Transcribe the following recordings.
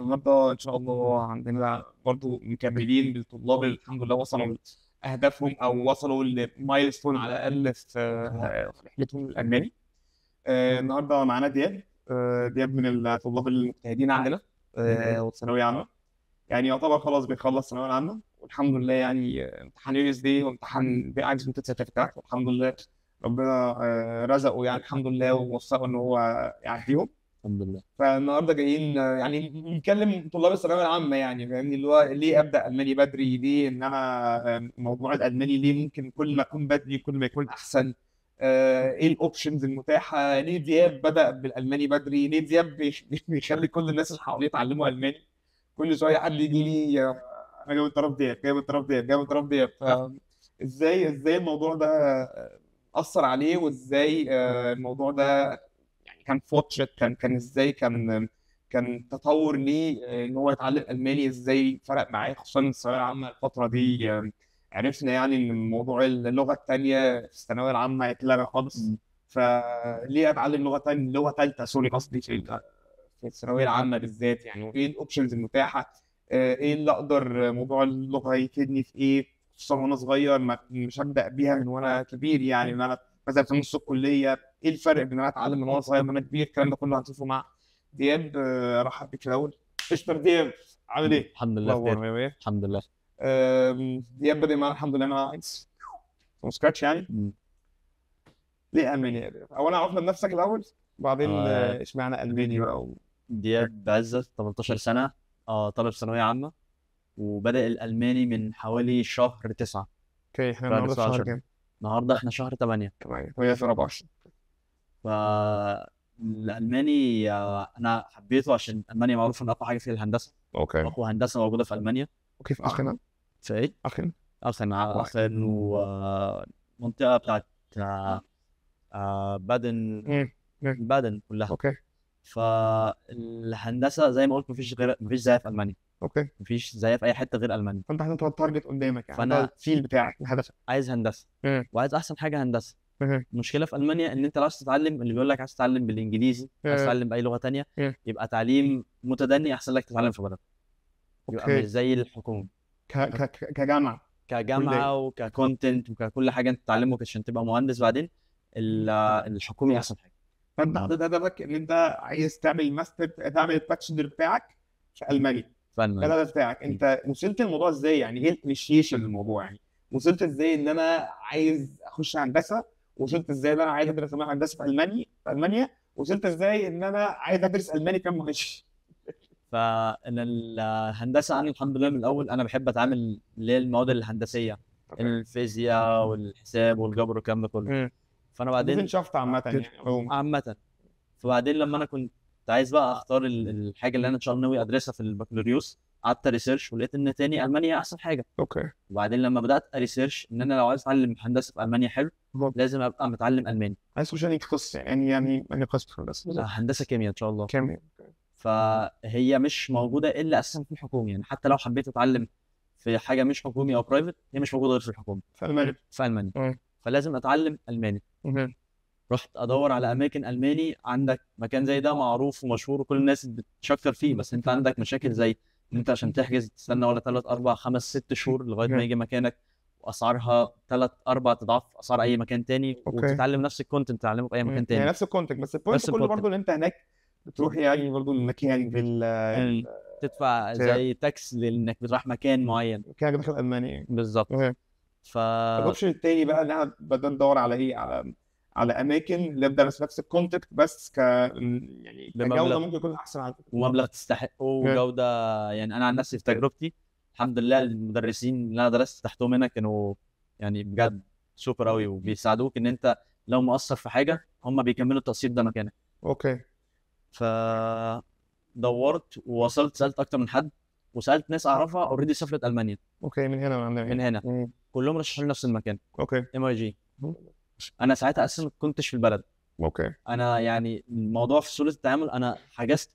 النهارده ان شاء الله عندنا برضو مكملين بالطلاب اللي الحمد لله وصلوا لاهدافهم او وصلوا لمايلستون على الاقل في رحلتهم الالماني. النهارده معانا دياب. دياب من الطلاب المجتهدين عندنا وثانويه عامه، يعني يعتبر خلاص بيخلص ثانويه عامه والحمد لله. يعني امتحان يو اس دي وامتحان بي اينز سيرتيفيكات والحمد لله ربنا رزقه، يعني الحمد لله ووفقه ان هو يعديهم الحمد لله. فالنهارده جايين يعني نتكلم طلاب الثانويه العامه، يعني فاهمني اللي هو ليه ابدا الماني بدري، ليه ان انا موضوع الالماني ليه ممكن كل ما اكون بدري كل ما يكون احسن. ايه الاوبشنز المتاحه، ليه دياب بدا بالالماني بدري، ليه دياب بيخلي كل الناس اللي حواليه يتعلموا الماني. كل شويه حد يجي لي انا جاي من طرف دياب، جاي من طرف دياب، جاي من طرف دياب. ازاي الموضوع ده اثر عليه، وازاي الموضوع ده يعني كان فترة كان ازاي كان تطور ليه ان هو يتعلم الماني، ازاي فرق معاه خصوصا الثانويه العامه الفتره دي. عرفنا يعني ان موضوع اللغه الثانيه في الثانويه العامه اتلغى خالص، فليه اتعلم لغه ثانيه، لغه ثالثه سوري قصدي في الثانويه العامه بالذات يعني، وايه الاوبشنز المتاحه. ايه اللي اقدر موضوع اللغه يفيدني في ايه، خصوصا وانا صغير مش هبدا بيها من وانا كبير، يعني ان انا مثلا في نص الكليه. ايه الفرق بين ان انا اتعلم من وانا صغير وانا كبير، الكلام ده كله هنشوفه مع دياب. رحب بيك الاول. اشطر دياب، عامل ايه؟ الحمد لله الاخبار بخير. مية؟ الحمد لله. دياب بدأ معانا الحمد لله مع اينس فروم سكراتش يعني. مم. ليه المانيا يا دياب؟ اولا عرفنا بنفسك الاول وبعدين آه، اشمعنى الماني بقى دياب عزت 18 سنة. طالب ثانوية عامة، وبدأ الألماني من حوالي شهر 9. اوكي احنا شهر النهارده في شهر 19. كام؟ النهاردة احنا شهر 8. تمام وهي في 24. فالألماني أنا حبيته عشان ألمانيا معروف إن أقوى حاجة فيها الهندسة. اوكي أقوى هندسة موجودة في ألمانيا. اوكي في اخنا في إيه؟ اخنا أخن ومنطقة بتاعت بادن. مم. مم. بادن كلها. اوكي فالهندسه زي ما قلت مفيش زيها في المانيا. اوكي مفيش زيها في اي حته غير المانيا. فانت حاطط التارجت قدامك، يعني ده فانا الفيل بتاعك الهدف. عايز هندسه، مم. وعايز احسن حاجه هندسه. مم. المشكله في المانيا ان انت لو عايز تتعلم، اللي بيقول لك عايز تتعلم بالانجليزي، عايز مم. تتعلم باي لغه تانية، مم. يبقى تعليم متدني احسن لك تتعلم في بلدك. يبقى مش اوكي زي الحكومه كجامعه كليه. كجامعه وككونتنت وككل حاجه انت تتعلمه عشان تبقى مهندس بعدين. الحكومي احسن حاجه. فانت حطيت هدفك ان انت عايز تعمل ماستر، تعمل الباتشلر بتاعك في المانيا. في ده المانيا. الهدف بتاعك. انت وصلت الموضوع ازاي؟ يعني ايه الانيشيشن للموضوع؟ يعني وصلت ازاي ان انا عايز اخش هندسه؟ وصلت ازاي ان انا عايز ادرس هندسه في المانيا؟ وصلت ازاي ان انا عايز ادرس الماني كام معلش؟ فان الهندسه انا الحمد لله من الاول انا بحب اتعامل اللي هي المواد الهندسيه، الفيزياء والحساب والجبر والكلام ده كله. امم فانا ديزن بعدين شافت عامه يعني عموما. عامه. فبعدين لما انا كنت عايز بقى اختار الحاجه اللي انا ان شاء الله ناوي ادرسها في البكالوريوس، قعدت ريسيرش ولقيت ان تاني المانيا احسن حاجه. اوكي وبعدين لما بدات ريسيرش ان انا لو عايز اتعلم هندسه في المانيا حلو، لازم ابقى متعلم الماني. عايز تخش يعني قسم، يعني قسم هندسه هندسه كيمياء ان شاء الله. كام؟ فهي مش موجوده الا اساسا في الحكومي، يعني حتى لو حبيت اتعلم في حاجه مش حكومي او برايفت هي مش موجوده غير في الحكومه في المانيا. في المانيا. امم فلازم اتعلم الماني. رحت ادور على اماكن الماني. عندك مكان زي ده معروف ومشهور وكل الناس بتشكر فيه، بس انت عندك مشاكل زي ان انت عشان تحجز تستنى ولا 3 4 5 6 شهور لغايه ما يجي مكانك، واسعارها 3 4 اضعاف اسعار اي مكان تاني، اوكي وتتعلم نفس الكونتنت تتعلمه في اي مكان يعني تاني. نفس الكونتاكت، بس البوينت كله برضه ان انت هناك بتروح يعني برضه المكان يعني تدفع زي تاكس لانك بتروح مكان معين. كده داخل المانيا بالظبط. اوكي. ف الاوبشن التاني بقى ان احنا بدنا ندور على ايه، على اماكن اللي بدرس نفس الكونتاكت بس يعني كجوده بمبلغ ممكن يكون احسن على فكره. ومبلغ تستحقه وجوده. يعني انا عن نفسي في تجربتي الحمد لله المدرسين اللي انا درست تحتهم هنا كانوا يعني بجد سوبر قوي، وبيساعدوك ان انت لو مقصر في حاجه هم بيكملوا التقصير ده مكانك. اوكي فدورت ووصلت سالت اكتر من حد، وسالت ناس اعرفها اوريدي سافرت المانيا اوكي من هنا من عندنا من هنا. كلهم رشحوا لي نفس المكان اوكي MIG. انا ساعتها اصلا ما كنتش في البلد. اوكي انا يعني الموضوع في سهوله التعامل، انا حجزت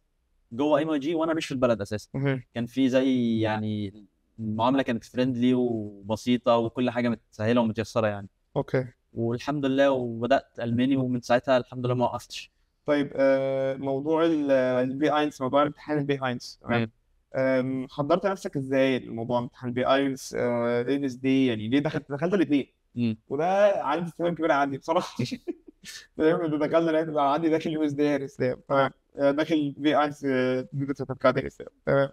جوه MIG وانا مش في البلد اساسا. كان في زي يعني المعامله كانت فريندلي وبسيطه وكل حاجه متسهله ومتيسره يعني. اوكي والحمد لله وبدات الماني، ومن ساعتها الحمد لله ما وقفتش. طيب موضوع البي اينس، موضوع امتحان البي اينس تمام. حضرت نفسك ازاي الموضوع امتحان بي ايلتس ام اس دي؟ يعني ليه دخلت الاثنين؟ وده عندي استفهام كبير عندي بصراحه. فاهم؟ إنه دخلنا لقيت بقى عندي داخل يو اس دي اسلام، تمام، داخل في ايلتس بيدرس سيرتيفيكات اسلام، تمام.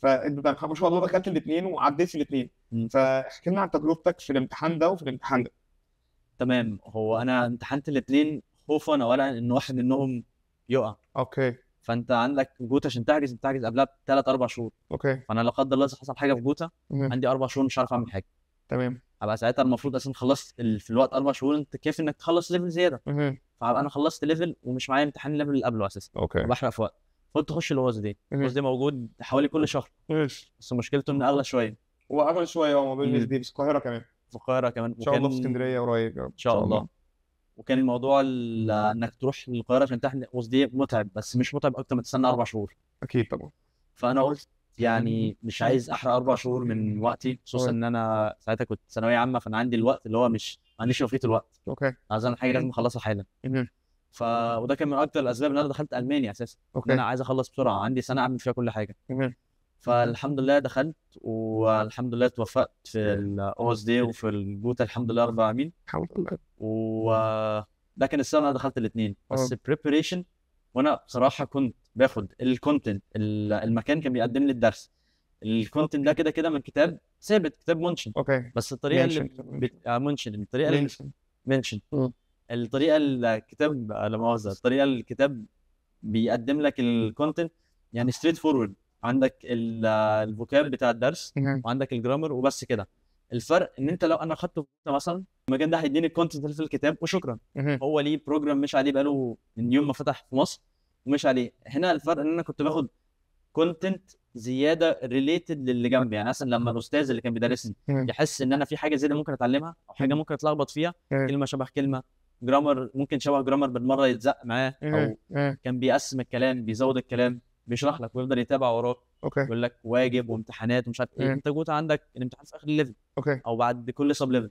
فانت ما شاء الله دخلت الاثنين وعديت في الاثنين، فاحكي لنا عن تجربتك في الامتحان ده وفي الامتحان ده. تمام. هو انا امتحنت الاثنين خوفا اولا ان واحد منهم يقع. اوكي. فانت عندك جوتا عشان تحجز بتحجز قبلها بثلاث اربع شهور. اوكي. فانا لا قدر الله إذا حصل حاجه في جوتا عندي 4 شهور مش عارف اعمل حاجه. تمام. هبقى ساعتها المفروض اصلا خلصت في الوقت 4 شهور، انت كيف انك تخلص ليفل زياده. فهبقى انا خلصت ليفل ومش معايا امتحان الليفل اللي قبله اساسا. اوكي. بحرق في وقت. قلت اخش الواز دي. الواز دي موجود حوالي كل شهر. بس مشكلته انه اغلى شويه. هو اغلى شويه، هو ما بين دي في القاهره كمان. في القاهره كمان. ان شاء الله في اسكندريه قريب ان شاء الله. وكان الموضوع انك تروح القاهره عشان تمتحن الواز دي متعب، بس مش متعب اكتر ما تستنى 4 شهور. اكيد طبعا. فانا قلت يعني مش عايز احرق 4 شهور من وقتي، خصوصا ان انا ساعتها كنت ثانويه عامه، فانا عندي الوقت اللي هو مش ما عنديش رفاهيه الوقت. اوكي. عايز اعمل حاجه لازم اخلصها حالا. وده كان من اكتر الاسباب ان انا دخلت المانيا اساسا. ان انا عايز اخلص بسرعه، عندي سنه اعمل فيها كل حاجه. فالحمد لله دخلت، والحمد لله توفقت في الاو اس دي وفي الجوتا الحمد لله رب العالمين. الحمد لله. وده كان السنه انا دخلت الاثنين بس بريبريشن. وانا بصراحه كنت باخد الكونتنت، المكان كان بيقدم لي الدرس، الكونتنت ده كده كده من كتاب ثابت، كتاب منشن. اوكي. بس الطريقه اللي منشن، الطريقه اللي منشن، الطريقه الكتاب لا مؤاخذه، الطريقه الكتاب بيقدم لك الكونتنت يعني ستريت فورورد. عندك الفوكاب بتاع الدرس وعندك الجرامر وبس كده. الفرق ان انت لو انا اخدته مثلا المكان ده هيديني الكونتنت اللي في الكتاب وشكرا. هو ليه بروجرام مش عليه بقاله من يوم ما فتح في مصر ومش عليه. هنا الفرق ان انا كنت باخد كونتنت زياده ريليتد للي جنبي. يعني مثلا لما الاستاذ اللي كان بيدرسني يحس ان انا في حاجه زياده ممكن اتعلمها او حاجه ممكن اتلخبط فيها، كلمه شبه كلمه، جرامر ممكن شبه جرامر بالمره يتزق معاه، او كان بيقسم الكلام، بيزود الكلام، بيشرح لك ويفضل يتابع وراك. يقول لك واجب وامتحانات ومش عارف ايه. انت جوت عندك الامتحان في اخر الليفل او بعد كل سب ليفل.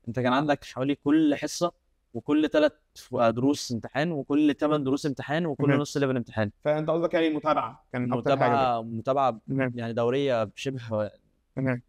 انت كان عندك حوالي كل حصه وكل 3 دروس امتحان وكل 8 دروس امتحان وكل نص ليفل امتحان. فانت قصدك يعني المتابعه كانت اكتر حاجه؟ متابعه يعني دوريه بشبه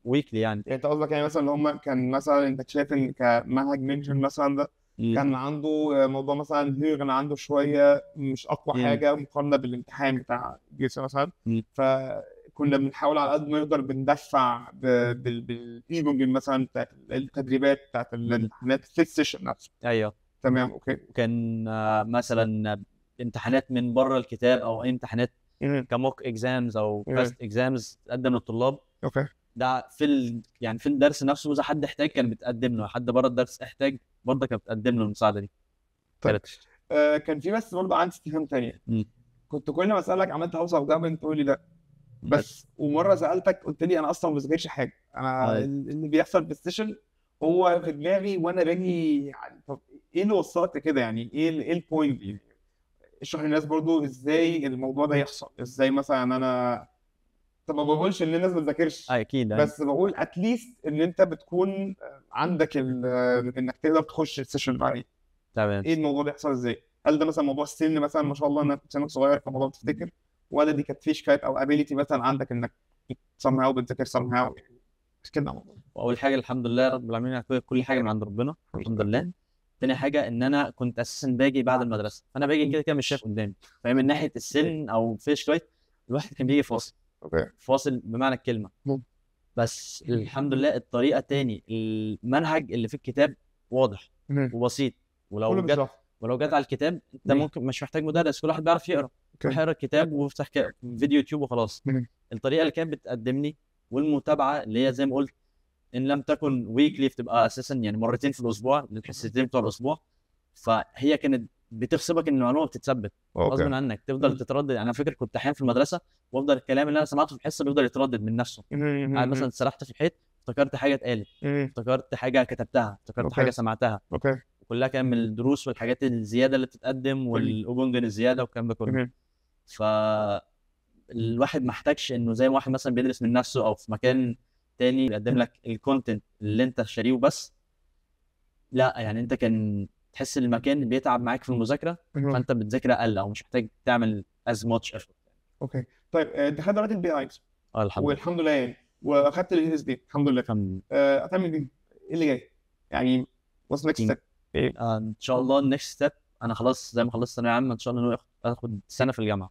ويكلي. يعني انت قصدك يعني مثلا اللي هم كان مثلا انت شايف ان كمنهج منشن مثلا ده كان عنده موضوع مثلا كان عنده شويه مش اقوى حاجه مقارنه بالامتحان بتاع جيش مثلا. فكنا بنحاول على قد ما نقدر بندفع بالايجو مثلا بتاعت التدريبات بتاعت الامتحانات في السيشن نفسه. ايوه تمام. اوكي. وكان مثلا امتحانات من بره الكتاب او امتحانات كموك اكزامز او فاست اكزامز تقدم للطلاب. اوكي. ده يعني في الدرس نفسه اذا حد احتاج كان بتقدم له، حد بره الدرس احتاج برضه كانت بتقدم له المساعده دي. طيب. كان في بس برضه عندي استفهام ثانيه. كنت كل ما اسالك عملت اوصف ده تقول لي لا بس، ومره سالتك قلت لي انا اصلا ما بذاكرش حاجه، انا اللي بيحصل في السيشن هو في دماغي وانا باجي يعني. طب ايه اللي وصلك كده؟ يعني ايه البوينت دي؟ اشرح للناس برضه ازاي الموضوع ده يحصل، ازاي مثلا انا. طب ما بقولش ان الناس ما بتذاكرش اكيد بس بقول اتليست ان انت بتكون عندك انك تقدر تخش السيشن بعدين. تمام. ايه الموضوع ده يحصل ازاي؟ هل ده مثلا موضوع السن مثلا ما شاء الله انك سنك صغير فالموضوع بتفتكر، ولا دي كانت فيشكات او ابيليتي مثلا عندك انك somehow بتذاكر somehow مش كده؟ واول حاجه الحمد لله رب العالمين كل حاجه من عند ربنا الحمد لله. تاني حاجه ان انا كنت اساسا باجي بعد المدرسه، فانا باجي كده كده مش شايف قدامي، فمن ناحيه السن او فيشكات الواحد كان بيجي فاصل. فاصل بمعنى الكلمه. بس الحمد لله الطريقه تاني، المنهج اللي في الكتاب واضح وبسيط، ولو جت على الكتاب انت ممكن مش محتاج مدرس، كل واحد بيعرف يقرا. يقرا الكتاب ويفتح فيديو يوتيوب وخلاص. الطريقه اللي كانت بتقدمني والمتابعه اللي هي زي ما قلت ان لم تكن ويكلي بتبقى اساسا يعني مرتين في الاسبوع الحصتين بتوع الاسبوع، فهي كانت بتغصبك ان المعلومه بتتثبت غصب عنك، تفضل تتردد. انا فاكر كنت احيانا في المدرسه وافضل الكلام اللي انا سمعته في الحصه بيفضل يتردد من نفسه. قاعد مثلا سرحت في الحيط افتكرت حاجه اتقالت، افتكرت حاجه كتبتها، افتكرت حاجه سمعتها. كلها كان من الدروس والحاجات الزياده اللي بتتقدم والاوبنجن الزياده والكلام ده كله. فالواحد ما احتاجش انه زي ما واحد مثلا بيدرس من نفسه او في مكان تاني بيقدم لك الكونتنت اللي انت شاريه بس. لا يعني انت كان تحس ان المكان بيتعب معاك في المذاكره فانت بتذاكر اقل او مش محتاج تعمل as much effort. اوكي. طيب انت خدت دلوقتي البي ايز الحمد لله. والحمد لله يعني، واخدت الاي اس دي الحمد لله. كم هتعمل ايه؟ ايه اللي جاي؟ يعني what's next إن step؟ ايه؟ ان شاء الله النكست ستيب، انا خلاص زي ما خلصت ثانويه عامه ان شاء الله ناوي اخد سنه في الجامعه،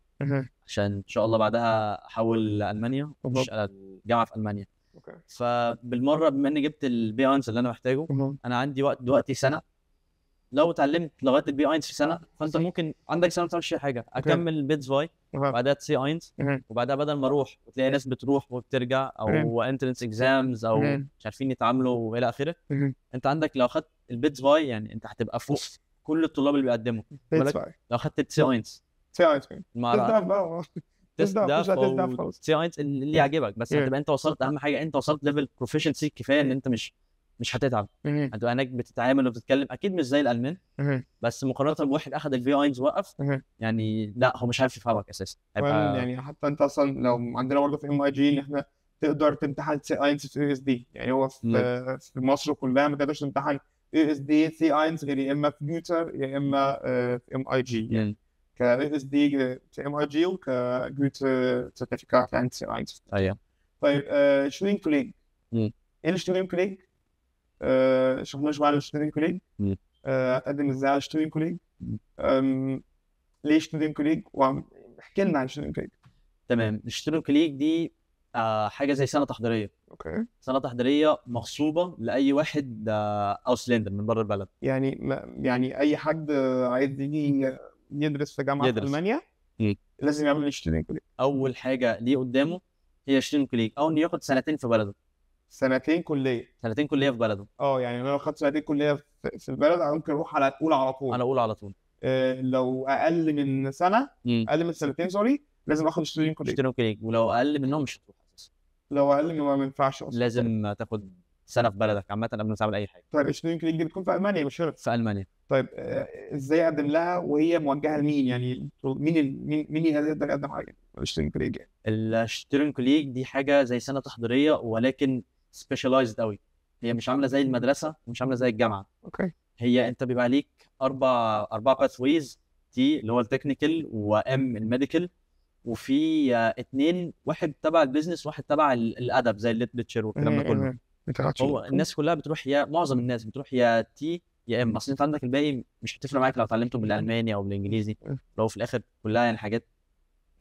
عشان ان شاء الله بعدها احول لالمانيا واخش على الجامعه في المانيا. اوكي. فبالمره بما اني جبت البي اينز اللي انا محتاجه، انا عندي وقت دلوقتي سنه. لو اتعلمت لغايه البي اينز في سنه، فانت ممكن عندك سنه ما تعملش فيها حاجه، اكمل بيتز فاي وبعدها تسي اينز، وبعدها بدل ما اروح وتلاقي ناس بتروح وبترجع او انترنس اكزامز او مش عارفين يتعاملوا والى اخره، انت عندك لو اخدت البيتز فاي يعني انت هتبقى فوق كل الطلاب اللي بيقدموا. لو اخدت التسي اينز تست ده تسي اينز اللي يعجبك، بس هتبقى انت وصلت، اهم حاجه انت وصلت ليفل بروفيشنسي كفايه ان انت مش هتتعب. هتبقى هناك بتتعامل وبتتكلم، اكيد مش زي الالمان، بس مقارنه بواحد اخذ الفي اينز وقف، يعني لا هو مش عارف يفهمك اساسا. يعني حتى انت اصلا لو عندنا برضه في ام اي جي ان احنا تقدر تمتحن سي اينز في اي اس دي، يعني هو في مصر كلها ما تقدرش تمتحن اي اس دي سي اينز غير يا اما في جوتر يا اما في ام اي جي، يعني كاي اس دي في ام اي جي وكجوتر سيرتيفيكات يعني سي اينز. ايوه. طيب شتودين كوليج، ايه الشتودين كوليج؟ شفنا شويه على الشتودين كوليج، اقدم ازاي على الشتودين كوليج، ليه شتودين كوليج، واحكي لنا عن شتودين كوليج. تمام. الشتودين كوليج دي حاجه زي سنه تحضيريه. اوكي. سنه تحضيريه مغصوبه لاي واحد اوسلندر من بره البلد، يعني اي حد عايز يجي يدرس في جامعه في المانيا لازم يعمل شتودين كوليج. اول حاجه ليه قدامه هي شتودين كوليج، او انه ياخد سنتين في بلده. سنتين كليه في بلده. يعني انا لو خدت سنتين كليه في البلد ممكن اروح على اولى على طول. على طول. لو اقل من سنه، اقل من سنتين سوري، لازم اخد شتودين كوليج. ولو اقل منهم مش هتروح اساسا. لو اقل منهم ما ينفعش اصلا، لازم تاخد سنه في بلدك عامه قبل ما تعمل اي حاجه. طيب الشتودين كوليج دي بتكون في المانيا مش هنا؟ في المانيا. طيب ازاي اقدم لها وهي موجهه لمين؟ يعني مين يقدر يقدم حاجه الشتودين كوليج؟ يعني الشتودين كوليج دي حاجه زي سنه تحضيريه ولكن سبيشاليزد قوي. هي مش عامله زي المدرسه ومش عامله زي الجامعه. اوكي. هي انت بيبقى ليك اربع باثويز، تي اللي هو التكنيكال، وام الميديكال، وفي اتنين، واحد تبع البيزنس واحد تبع الادب زي الليترشر والكلام ده كله. هو الناس كلها بتروح، يا معظم الناس بتروح يا تي يا ام. اصل انت عندك الباقي مش هتفرق معاك لو اتعلمته بالالماني او بالانجليزي، لو في الاخر كلها يعني حاجات،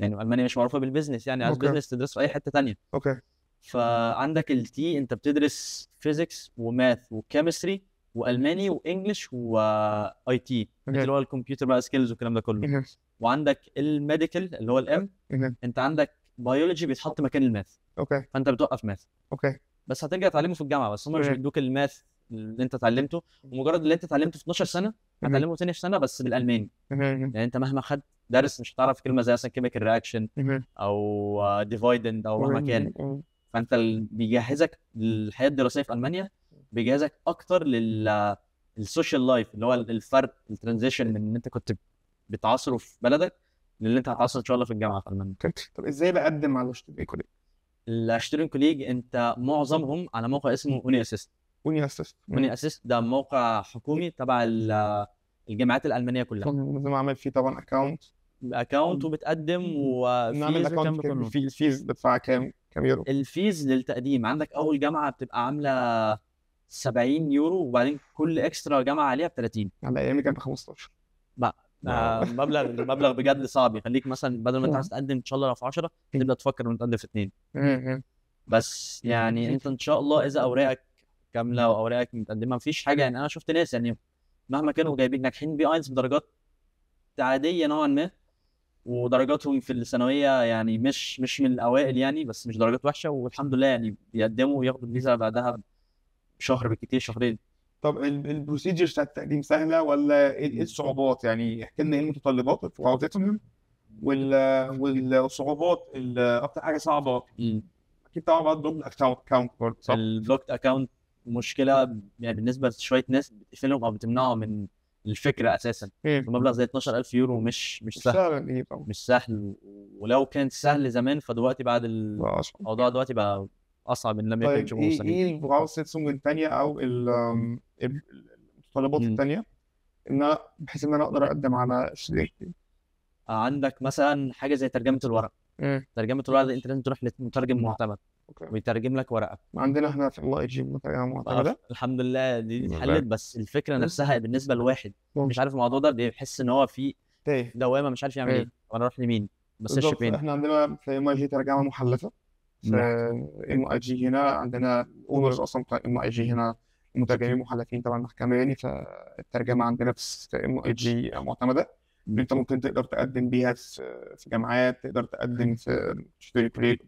يعني المانيا مش معروفه بالبيزنس، يعني عايز بيزنس تدرس في اي حته ثانيه. اوكي. فعندك التي انت بتدرس فيزيكس وماث وكيمستري والماني وانجلش واي تي اللي هو الكمبيوتر بقى سكيلز والكلام ده كله. وعندك الميديكال اللي هو الام، انت عندك بيولوجي بيتحط مكان الماث. اوكي. فانت بتوقف ماث. اوكي. بس هترجع تعلمه في الجامعه، بس هم مش بيدوك الماث اللي انت اتعلمته، ومجرد اللي انت اتعلمته في 12 سنه هتعلمه تاني في سنه بس بالالماني. يعني انت مهما خدت درس مش هتعرف كلمه زي مثلا كيميكال رياكشن او ديفايدند او مهما كان. فانت بيجهزك للحياه الدراسيه في المانيا، بيجهزك اكتر للسوشيال لايف، اللي هو الفرق، الترانزيشن من ان انت كنت بتعاصره في بلدك للي انت هتعاصره ان شاء الله في الجامعه في المانيا. طب ازاي بقدم على الشتودين كوليج؟ الشتودين كوليج انت معظمهم على موقع اسمه اوني اسيست. اوني اسيست ده موقع حكومي تبع الجامعات الالمانيه كلها. لازم اعمل فيه طبعا اكونت وبتقدم وفيز والكلام ده كله. الفيز بدفع كام يورو؟ الفيز للتقديم عندك اول جامعه بتبقى عامله 70 يورو، وبعدين كل اكسترا جامعه عليها ب 30. على ايامي كان ب 15 بقى. مبلغ بجد صعب يخليك مثلا بدل ما انت عايز تقدم ان شاء الله لو في 10 تبدا تفكر انك تقدم في 2. بس يعني انت ان شاء الله اذا اوراقك كامله واوراقك متقدمه مفيش حاجه. يعني انا شفت ناس يعني مهما كانوا جايبين ناجحين بي اينز بدرجات عاديه نوعا ما، ودرجاتهم في الثانويه يعني مش من الاوائل يعني، بس مش درجات وحشه، والحمد لله يعني بيقدموا وياخدوا الفيزا بعدها بشهر بالكتير، شهرين. طب البروسيجر بتاعت التقديم سهله ولا ايه الصعوبات؟ يعني احكي لنا ايه المتطلبات وعوزتهم والصعوبات اكتر حاجه صعبه. اكيد طبعا بقى البلوك اكونت برضه صح؟ البلوك اكونت مشكله يعني بالنسبه لشويه ناس بتقفلهم او بتمنعهم من الفكره اساسا. مبلغ زي 12000 يورو مش سهل. مش سهل، ولو كان سهل زمان فدلوقتي بعد الموضوع دلوقتي بقى اصعب ان لم يكن شبه مستحيل. ايه الفراغ الثانيه او المتطلبات الثانيه ان بحيث ان انا اقدر اقدم على الشركه؟ عندك مثلا حاجه زي ترجمه الورق. ترجمه اللغه دي انت لازم تروح لمترجم معتمد اوكي. ويترجم لك ورقه. عندنا احنا في الله يجيب مترجمه معتمده. الحمد لله دي الحمد اتحلت، لله. بس الفكره نفسها بالنسبه لواحد مش عارف الموضوع ده بيحس ان هو في تايه. دوامه مش عارف يعمل ايه، وانا اروح لمين بس بالظبط. فين. احنا عندنا في ام اي جي ترجمه محلفه. في ام اي جي هنا عندنا اونرز اصلا بتاع ام اي جي هنا مترجمين محلفين طبعا المحكمه يعني. فالترجمه عندنا في ام اي جي معتمده. انت ممكن تقدر تقدم بيها في جامعات، تقدر تقدم في تشتري كليه.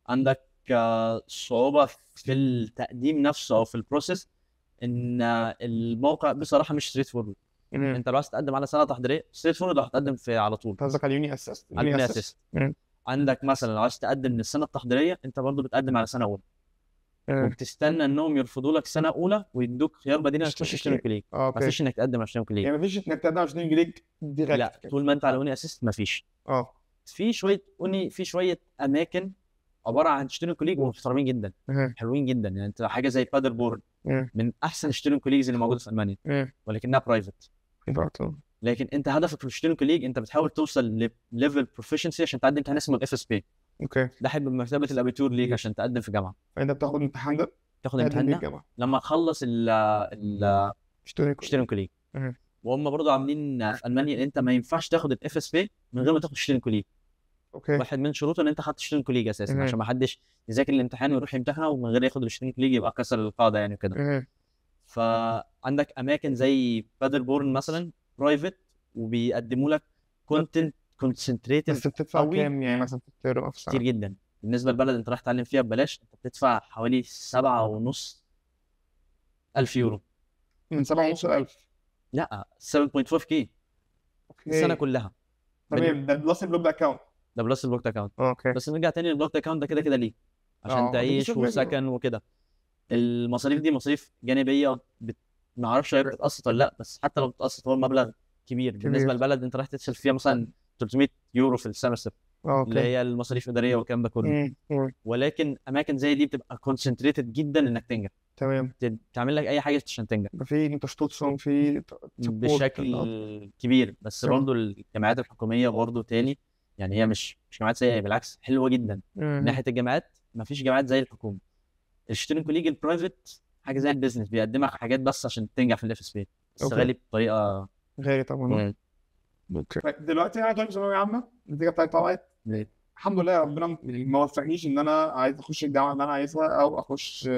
عندك صعوبه في التقديم نفسه او في البروسيس، ان الموقع بصراحه مش ستريت فورورد. انت لو عايز تقدم على سنه تحضيريه ستريت فورورد هتقدم في على طول. قصدك على اليوني اسيست؟ على اليوني اسيست. عندك مثلا لو عايز تقدم من السنه التحضيريه انت برضه بتقدم على سنه اولى، وبتستنى انهم يرفضوا لك سنه اولى ويدوك خيار بديل انك تخش اشتري كليك. مفيش انك تقدم على اشتري كليك، يعني مفيش انك تقدم على اشتري كليك ديريكت. لا طول ما انت على يوني اسيست مفيش. في شويه اماكن عباره عن اشتري كليك محترمين جدا، حلوين جدا. يعني انت حاجه زي بادر بورد من احسن اشتري كليكز اللي موجوده في المانيا، ولكنها برايفت. لكن انت هدفك في الاشتري كليك انت بتحاول توصل لليفل بروفيشنسي عشان تقدم امتحان اسمه الاف اس بي. اوكي. ده حب بمثابه الابيتور ليك عشان تقدم في جامعه. فانت بتاخد الامتحان ده، تاخد الامتحان ده لما تخلص ال اشتري كليك. وهم برضه عاملين في المانيا ان انت ما ينفعش تاخد الاف اس بي من غير ما تاخد اشتري كليك. اوكي. واحد من شروطه ان انت خدت اشتري كليك اساسا عشان ما حدش يذاكر الامتحان ويروح يمتحنه ومن غير ياخد الاشتري كليك يبقى كسر القاعده يعني كده. فعندك اماكن زي بادر بورن مثلا برايفت وبيقدموا لك كونتنت كونسنتريتد. بس بتدفع كام يعني مثلا في الترم؟ كتير جدا بالنسبه لبلد انت رايح تتعلم فيها ببلاش. انت بتدفع حوالي 7,500 يورو. من 7,500؟ لا 7.5K السنه كلها. تمام. ده بلس البلوك اكونت. ده بلس البلوك اكونت. اوكي. بس نرجع تاني للبلوك اكونت ده كده كده ليه؟ عشان تعيش وسكن وكده. المصاريف دي مصاريف جانبيه ما اعرفش هي بتتقسط ولا لا، بس حتى لو بتتقسط هو المبلغ كبير بالنسبه للبلد انت رايح تصرف فيها مثلا 300 يورو في السمستر اللي هي المصاريف الاداريه والكلام ده كله. ولكن اماكن زي دي بتبقى كونسنتريتد جدا انك تنجح. تمام. تعمل لك اي حاجه عشان تنجح. في تشتوتسون في بشكل كبير. بس برضه الجامعات الحكوميه برضه تاني يعني هي مش جامعات سيئه، بالعكس حلوه جدا. من ناحيه الجامعات مفيش جامعات زي الحكومه. الشترين كوليج البرايفت حاجه زي البيزنس بيقدمك حاجات بس عشان تنجح في الاف اس بي، بس غالي بطريقه غالي طبعا. اوكي. دلوقتي انا طالب ثانويه عامه، النتيجه بتاعتي طلعت. الحمد لله ربنا ما وفقنيش ان انا عايز اخش الجامعه اللي انا عايزها او اخش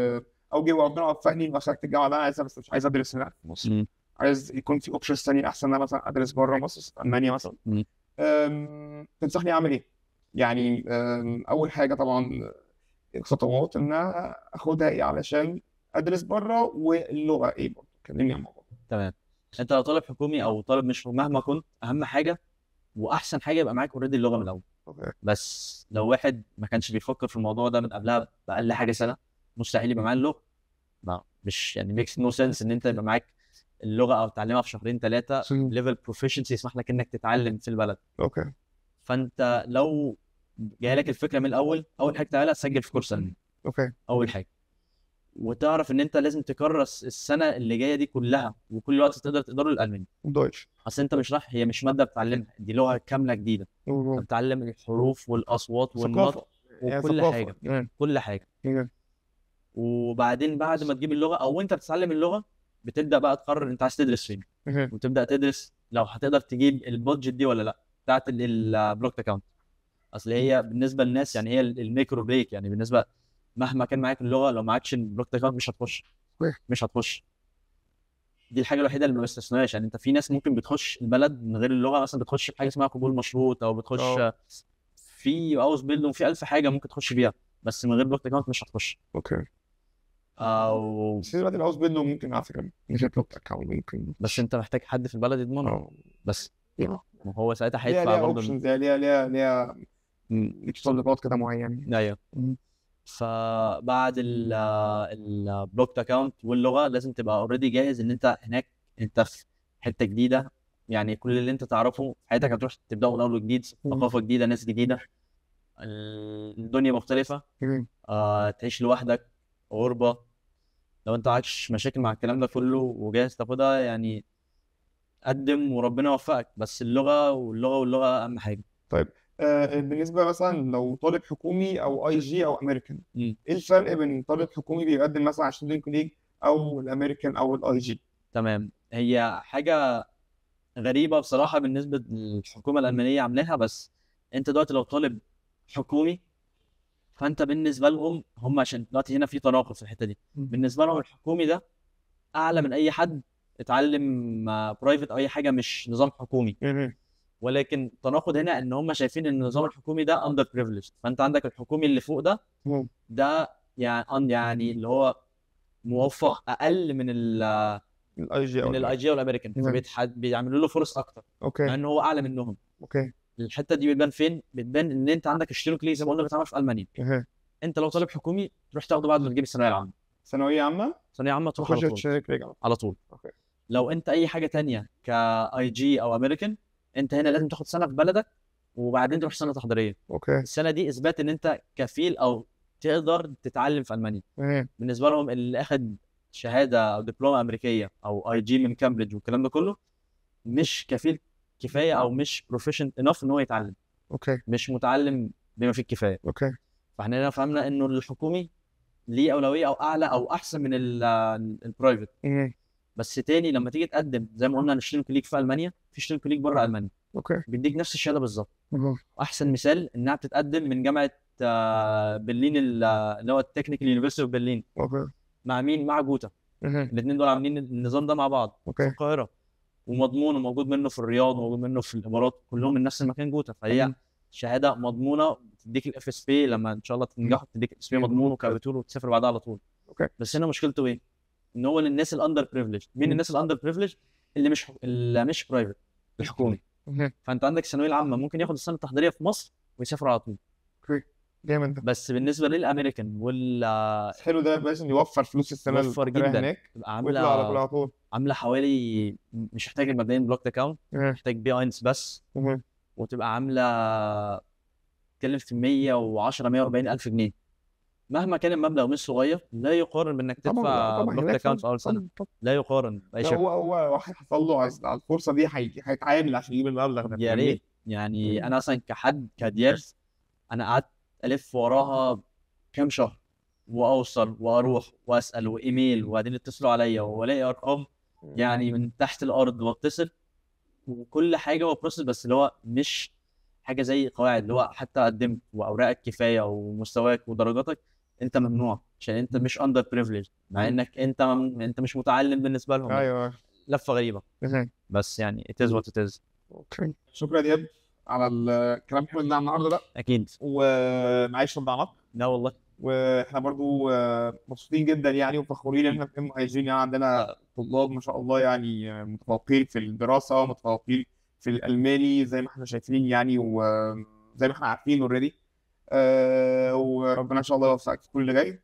او جه ربنا وفقني ودخلت الجامعه اللي انا عايزها، بس مش عايز ادرس هنا في مصر. عايز يكون في اوبشنز ثانيه احسن ان انا مثلا ادرس بره مصر، المانيا مثلا. تنصحني اعمل ايه؟ يعني اول حاجه طبعا الخطوات ان انا اخدها ايه علشان ادرس بره، واللغه ايه برضه؟ كلمني عن الموضوع. تمام. انت لو طالب حكومي او طالب مش مهما كنت، اهم حاجه واحسن حاجه يبقى معاك اوريدي اللغه من الاول. بس لو واحد ما كانش بيفكر في الموضوع ده من قبلها باقل حاجه سنه مستحيل يبقى معاه اللغه. مش يعني ميكس نو سنس ان انت يبقى معاك اللغه او تتعلمها في شهرين ثلاثه ليفل بروفيشنسي يسمح لك انك تتعلم في البلد. اوكي. فانت لو جاي لك الفكره من الاول، اول حاجه تعملها تسجل في كورس الماني. اوكي. اول حاجه، وتعرف ان انت لازم تكرس السنه اللي جايه دي كلها وكل الوقت تقدر تقدره الالماني. دويتش. اصل انت مش رايح، هي مش ماده بتتعلمها، دي لغه كامله جديده. بتتعلم الحروف والاصوات والنطق وكل حاجه. كل حاجه. وبعدين بعد ما تجيب اللغه او انت بتتعلم اللغه بتبدا بقى تقرر انت عايز تدرس فين. وتبدا تدرس لو هتقدر تجيب البادجت دي ولا لا بتاعت البلوك اكونت. اصل هي بالنسبه للناس يعني هي الميكرو بريك. يعني بالنسبه مهما كان معاك اللغه لو معكش البلوك اكونت مش هتخش. دي الحاجه الوحيده اللي ما بستثناش. يعني انت في ناس ممكن بتخش البلد من غير اللغه، مثلا بتخش بحاجه اسمها قبول مشروط او بتخش في اوس بيلدون، في 1000 حاجه ممكن تخش بيها، بس من غير بلوك اكونت مش هتخش. اوكي. او بس دلوقتي الاوس بيلدون ممكن على فكره مش بلوك اكونت ممكن، بس انت محتاج حد في البلد يضمنه. بس ما هو ساعتها ليها هيدفع برضه اوبشنز، ليها متطلبات كده معينه. ايوه. فبعد البلوك اكونت واللغه لازم تبقى اوريدي جاهز ان انت هناك انت في حته جديده. يعني كل اللي انت تعرفه في حياتك هتروح تبدا من اول وجديد، ثقافه جديده، ناس جديده، الدنيا مختلفه. تعيش لوحدك، غربه. لو انت عايش مشاكل مع الكلام ده كله وجاهز تاخدها يعني قدم وربنا يوفقك. بس اللغه اهم حاجه. طيب بالنسبه مثلا لو طالب حكومي او اي جي او امريكان، مم. ايه الفرق بين طالب حكومي بيقدم مثلا على ستودنت ليج او الامريكان او الاي جي؟ تمام. هي حاجه غريبه بصراحه بالنسبه للحكومه الالمانيه عاملاها، بس انت دلوقتي لو طالب حكومي، فانت بالنسبه لهم هم، عشان دلوقتي هنا في تناقض في الحته دي، بالنسبه لهم الحكومي ده اعلى من اي حد اتعلم برايفت او اي حاجه مش نظام حكومي. ولكن التناقض هنا ان هم شايفين ان النظام الحكومي ده اندر بريفليج، فانت عندك الحكومي اللي فوق ده، ده يعني اللي هو موفق اقل من الاي جي او من الاي جي والامريكان، بيعملوا له فرص اكتر مع اوكي ان هو اعلى منهم. اوكي الحته دي بتبان فين؟ بتبان ان انت عندك الشتيرنج ليه زي ما قلنا بيتعمل في المانيا. انت لو طالب حكومي تروح تاخده بعد ما تجيب الثانويه العامه، ثانويه عامه ثانويه عامه تروح على تخش طول تشارك رجع. على طول. اوكي لو انت اي حاجه تانية كاي جي او امريكان، انت هنا لازم تاخد سنه في بلدك وبعدين تروح سنه تحضيريه. اوكي السنه دي اثبات ان انت كفيل او تقدر تتعلم في المانيا. بالنسبه لهم اللي اخد شهاده او دبلومه امريكيه او اي جي من كامبريدج والكلام ده كله مش كفيل كفايه او مش بروفيشنت انف ان هو يتعلم، اوكي مش متعلم بما فيه الكفايه. اوكي فاحنا هنا فهمنا انه الحكومي ليه اولويه او اعلى او احسن من البرايفت. بس تاني لما تيجي تقدم زي ما قلنا الشتيرنج ليج في المانيا، في شتيرنج ليج بره المانيا اوكي بيديك نفس الشهاده بالظبط. واحسن مثال انها بتتقدم من جامعه برلين اللي هو التكنيكال يونيفرسيتي اوف برلين. اوكي مع مين؟ مع جوتا. الاثنين دول عاملين النظام ده مع بعض في اوكي القاهره، ومضمون وموجود منه في الرياض وموجود منه في الامارات، كلهم من نفس المكان جوتا. فهي شهاده مضمونه بتديك الاف اس بي، لما ان شاء الله تنجح بتديك الاف اس بي مضمون وكابيتول وتسافر بعدها على طول. اوكي بس هنا مشكلته ايه؟ ان هو للناس الاندر بريفليج. مين الناس الاندر بريفليج؟ اللي مش برايفت، الحكومي. فانت عندك الثانويه العامه ممكن ياخد السنه التحضيريه في مصر ويسافر على طول. اوكي جامد ده. بس بالنسبه للامريكان حلو ده لازم يوفر فلوس السنه يوفر التحضيرية جدا، هناك تبقى ويطلع على طول عامله على طول. عامله حوالي، مش محتاج مبدئيا بلوك اكونت، محتاج بي اينس بس، وتبقى عامله تتكلم في 110 140 الف جنيه. مهما كان المبلغ مش صغير، لا يقارن بانك تدفع بلوك اكونت في اول سنه. لا يقارن باي شكل. هو واحد حصل له على الفرصه دي هيتعامل عشان يجيب المبلغ ده. يا ريت. يعني انا اصلا كحد كدياس، انا قعدت الف وراها كام شهر واوصل واروح واسال وايميل وبعدين يتصلوا عليا والاقي ارقام يعني من تحت الارض واتصل وكل حاجه وبروسس، بس اللي هو مش حاجه زي قواعد اللي هو حتى قدمت واوراقك كفايه ومستواك ودرجاتك انت ممنوع عشان انت مش اندر بريفليج، مع انك انت مش متعلم بالنسبه لهم. ايوه لفه غريبه. بس يعني it is what it is. اوكي شكرا يا دياب على الكلام الحلو ده النهارده ده. اكيد. ومعلش ضيعناك. لا والله. واحنا برضو مبسوطين جدا يعني وفخورين ان احنا في ام اي جي يعني عندنا طلاب ما شاء الله يعني متفوقين في الدراسه ومتفوقين في الالماني زي ما احنا شايفين يعني وزي ما احنا عارفين اوريدي. وربنا ان شاء الله يوفقك في كل اللي جاي.